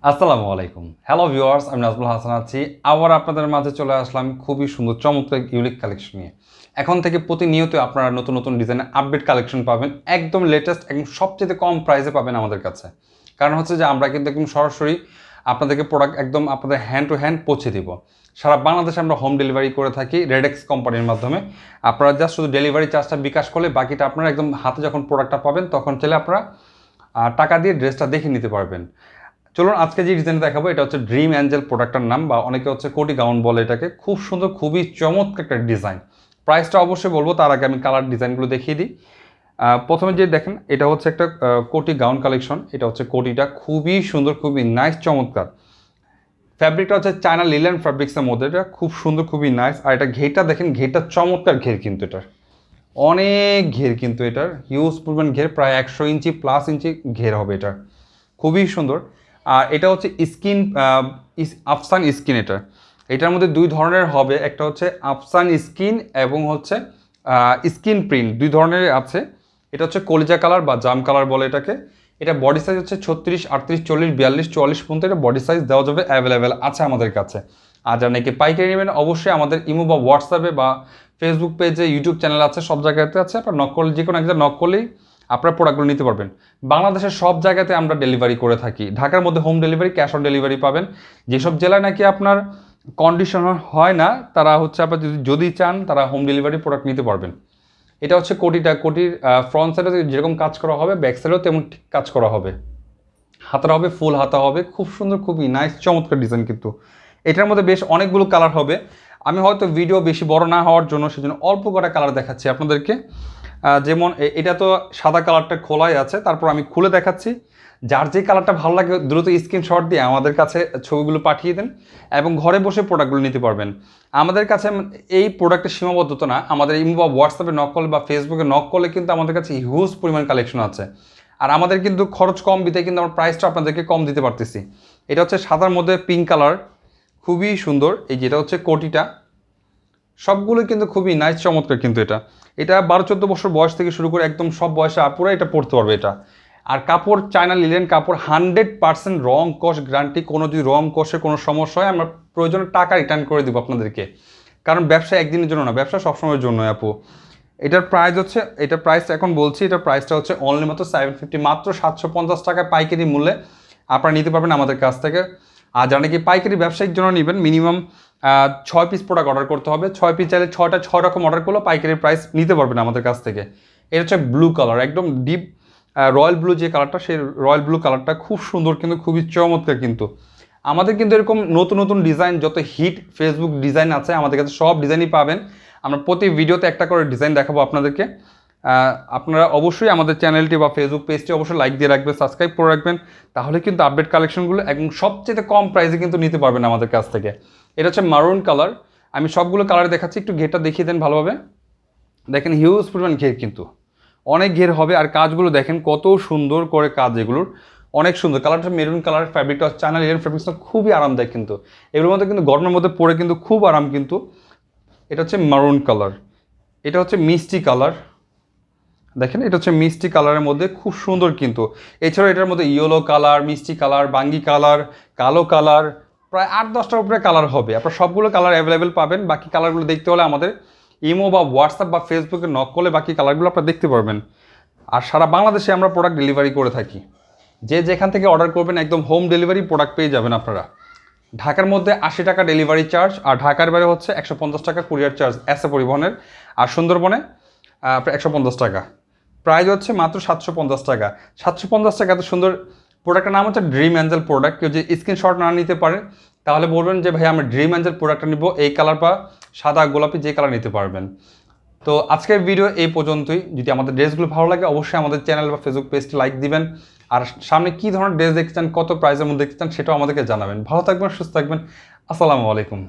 আসসালামু আলাইকুম। Hello viewers, আমি নাজমুল হাসান আছি। আবার আপনাদের মাঝে চলে আসলাম খুবই সুন্দর চমৎকার ইউনিক কালেকশন নিয়ে। এখন থেকে প্রতিনিয়ত আপনারা নতুন নতুন ডিজাইনের আপডেট কালেকশন পাবেন। একদম লেটেস্ট, একদম সবচেয়ে কম প্রাইসে পাবেন আমাদের কাছে। কারণ হচ্ছে যে আমরা কিন্তু একদম সরাসরি আপনাদেরকে প্রোডাক্ট একদম আপনাদের হ্যান্ড টু হ্যান্ড পৌঁছে দিব। সারা বাংলাদেশে আমরা হোম ডেলিভারি করে থাকি রেডেক্স কোম্পানির মাধ্যমে। আপনারা জাস্ট শুধু ডেলিভারি চার্জটা বিকাশ করলে বাকিটা আপনারা একদম হাতে যখন প্রোডাক্টটা পাবেন তখন চাইলে আপনারা টাকা দিয়ে ড্রেসটা দেখে নিতে পারবেন। চলুন আজকে যে ডিজাইন দেখাবো এটা হচ্ছে ড্রিম অ্যাঞ্জেল প্রোডাক্টটার নাম, বা অনেকে হচ্ছে কোটি গাউন বলে এটাকে। খুব সুন্দর, খুবই চমৎকার একটা ডিজাইন। প্রাইসটা অবশ্যই বলবো, তার আগে আমি কালার ডিজাইনগুলো দেখিয়ে দিই। প্রথমে যে দেখেন এটা হচ্ছে একটা কোটি গাউন কালেকশন। এটা হচ্ছে কোটিটা খুবই সুন্দর, খুবই নাইস, চমৎকার। ফ্যাব্রিকটা হচ্ছে চায়না লিলেন ফ্যাব্রিক্সের মধ্যে, এটা খুব সুন্দর, খুবই নাইস। আর এটা ঘেরটা দেখেন, ঘেরটা চমৎকার ঘের কিন্তু এটার, অনেক ঘের কিন্তু এটার, হিউজ পরিমাণ ঘের, প্রায় 100 ইঞ্চি প্লাস ইঞ্চি ঘের হবে এটার, খুবই সুন্দর। আর এটা হচ্ছে স্কিন, আফসান স্কিন। এটার মধ্যে দুই ধরনের হবে, একটা হচ্ছে আফসান স্কিন এবং হচ্ছে স্কিন প্রিন্ট, দুই ধরনের আছে। এটা হচ্ছে কলিজা কালার বা জাম কালার বলে এটাকে। এটা বডি সাইজ হচ্ছে 36, 38, 40, 42, 44 পর্যন্ত এটা বডি সাইজ দেওয়া যাবে, অ্যাভেলেবেল আছে আমাদের কাছে। আর যারা নাকি পাইকারি নেবেন অবশ্যই আমাদের ইমো বা হোয়াটসঅ্যাপে বা ফেসবুক পেজে, ইউটিউব চ্যানেল আছে, সব জায়গাতে আছে। আপনার নক করলে, যে কোনো একটা নক করলেই আপনার প্রোডাক্টগুলো নিতে পারবেন। বাংলাদেশের সব জায়গাতে আমরা ডেলিভারি করে থাকি। ঢাকার মধ্যে home delivery, cash on delivery পাবেন। যেসব জেলায় নাকি আপনার কন্ডিশন হয় না, তারা হচ্ছে আপনার যদি চান তারা হোম ডেলিভারি প্রোডাক্ট নিতে পারবেন। এটা হচ্ছে কোটিটা, কোটির ফ্রন্ট সাইডে যেরকম কাজ করা হবে ব্যাক সাইডেও তেমন ঠিক কাজ করা হবে। হাতাটা হবে ফুল হাতা হবে, খুব সুন্দর, খুবই নাইস, চমৎকার ডিজাইন কিন্তু। এটার মধ্যে বেশ অনেকগুলো কালার হবে। আমি হয়তো ভিডিও বেশি বড় না হওয়ার জন্য সেজন্য অল্প কটা কালার দেখাচ্ছি আপনাদেরকে। যেমন এটা তো সাদা কালারটা খোলাই আছে, তারপর আমি খুলে দেখাচ্ছি। যার যে কালারটা ভালো লাগে দ্রুত স্ক্রিনশট দিয়ে আমাদের কাছে ছবিগুলো পাঠিয়ে দেন এবং ঘরে বসে প্রোডাক্টগুলো নিতে পারবেন। আমাদের কাছে এই প্রোডাক্টের সীমাবদ্ধতা না, আমাদের ইমো বা হোয়াটসঅ্যাপে নক করলে বা ফেসবুকে নক করলে কিন্তু আমাদের কাছে হিউজ পরিমাণ কালেকশন আছে। আর আমাদের কিন্তু খরচ কম দিতে কিন্তু আমরা প্রাইসটা আপনাদেরকে কম দিতে পারতেছি। এটা হচ্ছে সাদার মধ্যে পিঙ্ক কালার, খুবই সুন্দর। এই যেটা হচ্ছে কোটিটা, সবগুলো কিন্তু খুবই নাইস, চমৎকার কিন্তু। এটা এটা 12-14 বছর বয়স থেকে শুরু করে একদম সব বয়সে আপুরা এটা পড়তে পারবে এটা। আর কাপড় চায়না লিলেন কাপড়, 100% রং কষ গ্যারান্টি। কোনো যদি রং কষে কোনো সমস্যা হয় আমরা প্রয়োজনে টাকা রিটার্ন করে দেবো আপনাদেরকে। কারণ ব্যবসা একদিনের জন্য না, ব্যবসা সবসময়ের জন্য আপু। এটার প্রাইস হচ্ছে, এটার প্রাইস এখন বলছি, এটার প্রাইসটা হচ্ছে অনলি মাত্র 750, মাত্র 750 টাকা পাইকারি মূল্যে আপনারা নিতে পারবেন আমাদের কাছ থেকে। আর যারা নাকি পাইকারি ব্যবসায়িক জন্য নেবেন মিনিমাম 6 পিস প্রোডাক্ট অর্ডার করতে হবে। 6 পিস চাইলে 6 রকম অর্ডার করলেও পাইকারি প্রাইস নিতে পারবেন আমাদের কাছ থেকে। এটা হচ্ছে ব্লু কালার, একদম ডিপ রয়্যাল ব্লু যে কালারটা, সেই রয়্যাল ব্লু কালারটা খুব সুন্দর কিন্তু, খুবই চমৎকার কিন্তু। আমাদের কিন্তু এরকম নতুন নতুন ডিজাইন, যত হিট ফেসবুক ডিজাইন আছে আমাদের কাছে সব ডিজাইনই পাবেন। আমরা প্রতি ভিডিওতে একটা করে ডিজাইন দেখাবো আপনাদেরকে। আপনারা অবশ্যই আমাদের চ্যানেলটি বা ফেসবুক পেজটি অবশ্যই লাইক দিয়ে রাখবেন, সাবস্ক্রাইব করে রাখবেন, তাহলে কিন্তু আপডেট কালেকশনগুলো এবং সবচেয়ে কম প্রাইসে কিন্তু নিতে পারবেন আমাদের কাছ থেকে। এটা হচ্ছে মারুন কালার। আমি সবগুলো কালার দেখাচ্ছি, একটু ঘেরটা দেখিয়ে দেন ভালোভাবে। দেখেন হিউজ পরিমাণ ঘের কিন্তু, অনেক ঘের হবে। আর কাজগুলো দেখেন কত সুন্দর করে কাজ, এগুলোর অনেক সুন্দর। কালারটা মেরুন কালার, ফ্যাব্রিকটা চায়না লিলেন ফ্যাব্রিক্সটা খুবই আরামদায়ক কিন্তু। এগুলোর মধ্যে কিন্তু গরমের মধ্যে পরে কিন্তু খুব আরাম কিন্তু। এটা হচ্ছে মারুন কালার। এটা হচ্ছে মিষ্টি কালার, দেখেন এটা হচ্ছে মিষ্টি কালারের মধ্যে খুব সুন্দর কিন্তু। এছাড়াও এটার মধ্যে ইয়েলো কালার, মিষ্টি কালার, বাঙ্গি কালার, কালো কালার, প্রায় 8-10টার উপরে কালার হবে। আপনার সবগুলো কালার অ্যাভেলেবেল পাবেন। বাকি কালারগুলো দেখতে হলে আমাদের ইমো বা হোয়াটসঅ্যাপ বা ফেসবুকে নক করলে বাকি কালারগুলো আপনারা দেখতে পারবেন। আর সারা বাংলাদেশে আমরা প্রোডাক্ট ডেলিভারি করে থাকি। যে যেখান থেকে অর্ডার করবেন একদম হোম ডেলিভারি প্রোডাক্ট পেয়ে যাবেন আপনারা। ঢাকার মধ্যে 80 টাকা ডেলিভারি চার্জ, আর ঢাকার বাইরে হচ্ছে 150 টাকা কুরিয়ার চার্জ এসে পরিবহনের। আর সুন্দরবনে আপনার 150 টাকা। প্রাইস হচ্ছে মাত্র 750 টাকা। 750 টাকা। এত সুন্দর প্রোডাক্টের নাম হচ্ছে ড্রিম অ্যাঞ্জেল প্রোডাক্ট। কেউ যে স্ক্রিনশট না নিতে পারে তাহলে বলবেন যে ভাই আমরা ড্রিম অ্যাঞ্জেল প্রোডাক্টটা নিব, এই কালার বা সাদা গোলাপি যে কালার নিতে পারবেন। তো আজকের ভিডিও এই পর্যন্তই। যদি আমাদের ড্রেসগুলো ভালো লাগে অবশ্যই আমাদের চ্যানেল বা ফেসবুক পেজটি লাইক দিবেন। আর সামনে কী ধরনের ড্রেস দেখতে চান, কত প্রাইসের মধ্যে দেখতে চান সেটাও আমাদেরকে জানাবেন। ভালো থাকবেন, সুস্থ থাকবেন। আসসালামু আলাইকুম।